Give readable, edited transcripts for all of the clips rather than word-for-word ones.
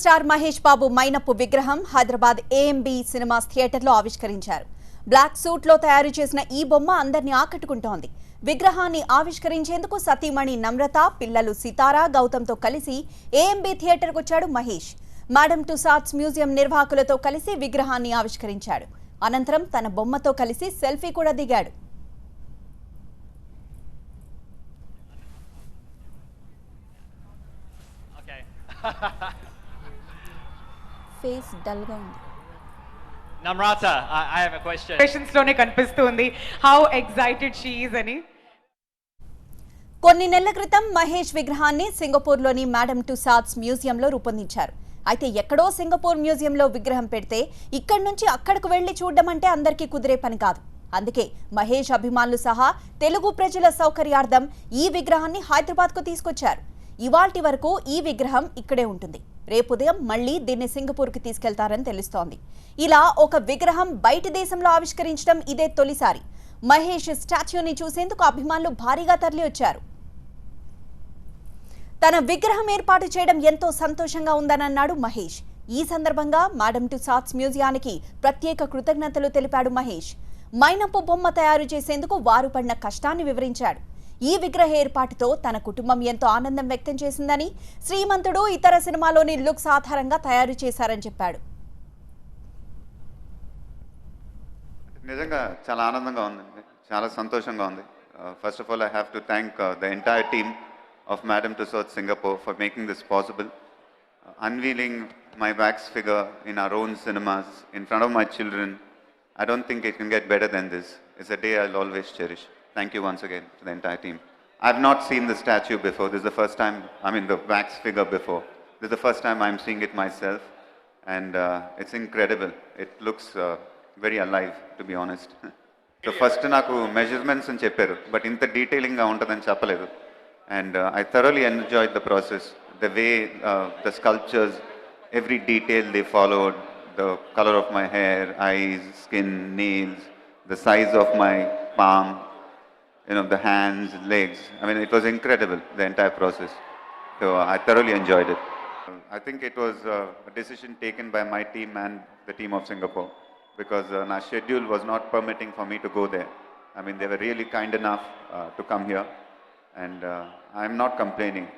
Star Mahesh Babu మైనపు విగ్రహం Hyderabad AMB cinemas థియేటర్లో ఆవిష్కరించారు. బ్లాక్ సూట్ లో తయారు చేసిన ఈ బొమ్మ అందరినీ ఆకట్టుకుంటోంది. విగ్రహాన్ని ఆవిష్కరించేందుకు సతీమణి నమ్రత, పిల్లలు సితారా, గౌతమ్తో కలిసి ఏఎంబీ థియేటర్కు వచ్చాడు మహేష్. మేడమ్ టుసాడ్స్ మ్యూజియం నిర్వాహకులతో కలిసి విగ్రహాన్ని ఆవిష్కరించాడు. అనంతరం తన బొమ్మతో కలిసి సెల్ఫీ కూడా దిగాడు. ఫేస్ డల్ గా ఉంది. Namrata, I have a question. Questions లోనే కనిపిస్తుంది how excited she is అని. కొన్ని నెలల క్రితం మహేష్ విగ్రహాన్ని సింగపూర్లోని మేడమ్ టుసాడ్స్ మ్యూజియంలో రూపొందించారు. అయితే ఎక్కడో సింగపూర్ మ్యూజియంలో విగ్రహం పెడితే ఇక్కడి నుంచి అక్కడకు వెళ్లి చూడడం అంటే అందరికీ కుదిరే పని కాదు. అందుకే మహేష్ అభిమానులు సహా తెలుగు ప్రజల సౌకర్యార్థం ఈ విగ్రహాన్ని హైదరాబాద్కు తీసుకొచ్చారు. ఇవాల్టి వరకు ఈ విగ్రహం ఇక్కడే ఉంటుంది. రేపు ఉదయం మళ్లీ దీన్ని సింగపూర్కి తీసుకెళ్తారని తెలుస్తోంది. ఇలా ఒక విగ్రహం బయట దేశంలో ఆవిష్కరించడం ఇదే తొలిసారి. మహేష్ స్టాచ్యూని చూసేందుకు అభిమానులు భారీగా తరలి వచ్చారు. తన విగ్రహం ఏర్పాటు చేయడం ఎంతో సంతోషంగా ఉందనన్నాడు మహేష్. ఈ సందర్భంగా మేడమ్ టుసాడ్స్ మ్యూజియానికి ప్రత్యేక కృతజ్ఞతలు తెలిపాడు మహేష్. మైనపు బొమ్మ తయారు చేసేందుకు వారు పడిన కష్టాన్ని వివరించాడు. ఈ విగ్రహ ఏర్పాటుతో తన కుటుంబం ఎంతో ఆనందం వ్యక్తం చేసిందని, శ్రీమంతుడు ఇతర సినిమాలోని లుక్స్ ఆధారంగా తయారు చేశారని చెప్పాడు. నిజంగా చాలా ఆనందంగా ఉంది, చాలా సంతోషంగా ఉంది. First of all I have to thank the entire team of madam Tussauds Singapore for making this possible. Unveiling my wax figure in our own cinemas in front of my children, I don't think it can get better than this. It's a day I'll always cherish. Thank you once again to the entire team. I've not seen the statue before. This is the first time, the wax figure before. This is the first time I'm seeing it myself. And it's incredible. It looks very alive, to be honest. So first naku measurements and chepparu, but inta detailing ga untadani cheppaledu. And I thoroughly enjoyed the process. The way the sculptures, every detail they followed, the color of my hair, eyes, skin, nails, the size of my palm, the hands, legs. It was incredible, the entire process. So I thoroughly enjoyed it. I think it was a decision taken by my team and the team of Singapore, because my schedule was not permitting for me to go there. They were really kind enough to come here, and I'm not complaining.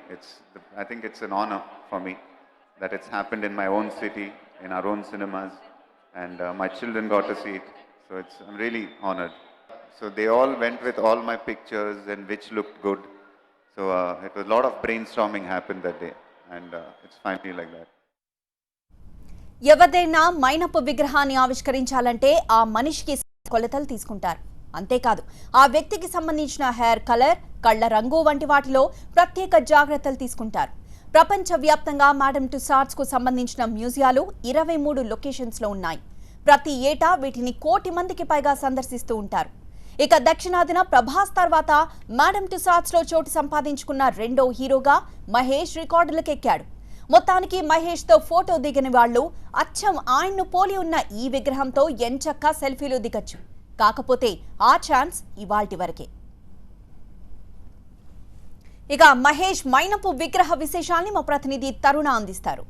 I think it's an honor for me that it's happened in my own city, in our own cinemas, and my children got to see it. So I'm really honored. So they all went with all my pictures and which looked good. So it was a lot of brainstorming happened that day, and it's finally like that. ఎవరైనా మైనపు విగ్రహాన్ని ఆవిష్కరించాలంటే ఆ మనిషికి కొలతలు తీసుకుంటారు. అంతేకాదు ఆ వ్యక్తికి సంబంధించిన హెయిర్ కలర్, కళ్ల రంగు వంటి వాటిలో ప్రత్యేక జాగ్రత్తలు తీసుకుంటారు. ప్రపంచవ్యాప్తంగా మేడమ్ టుసాడ్స్ కు సంబంధించిన మ్యూజియాలు 23 లొకేషన్స్ లో ఉన్నాయి. ప్రతి ఏటా వీటిని 1 కోటి మందికి పైగా సందర్శిస్తూ ఉంటారు. ఇక దక్షిణాదిన ప్రభాస్ తర్వాత మేడమ్ టుసాడ్స్ లో చోటు సంపాదించుకున్న రెండో హీరోగా మహేష్ రికార్డులకెక్కాడు. మొత్తానికి మహేష్ తో ఫోటో దిగిన వాళ్లు అచ్చం ఆయన్ను పోలి ఉన్న ఈ విగ్రహంతో ఎంచక్కా సెల్ఫీలు దిగచ్చు. కాకపోతే ఆ ఛాన్స్ ఇవాల్టి వరకే. ఇక మహేష్ మైనపు విగ్రహ విశేషాల్ని మా ప్రతినిధి తరుణ అందిస్తారు.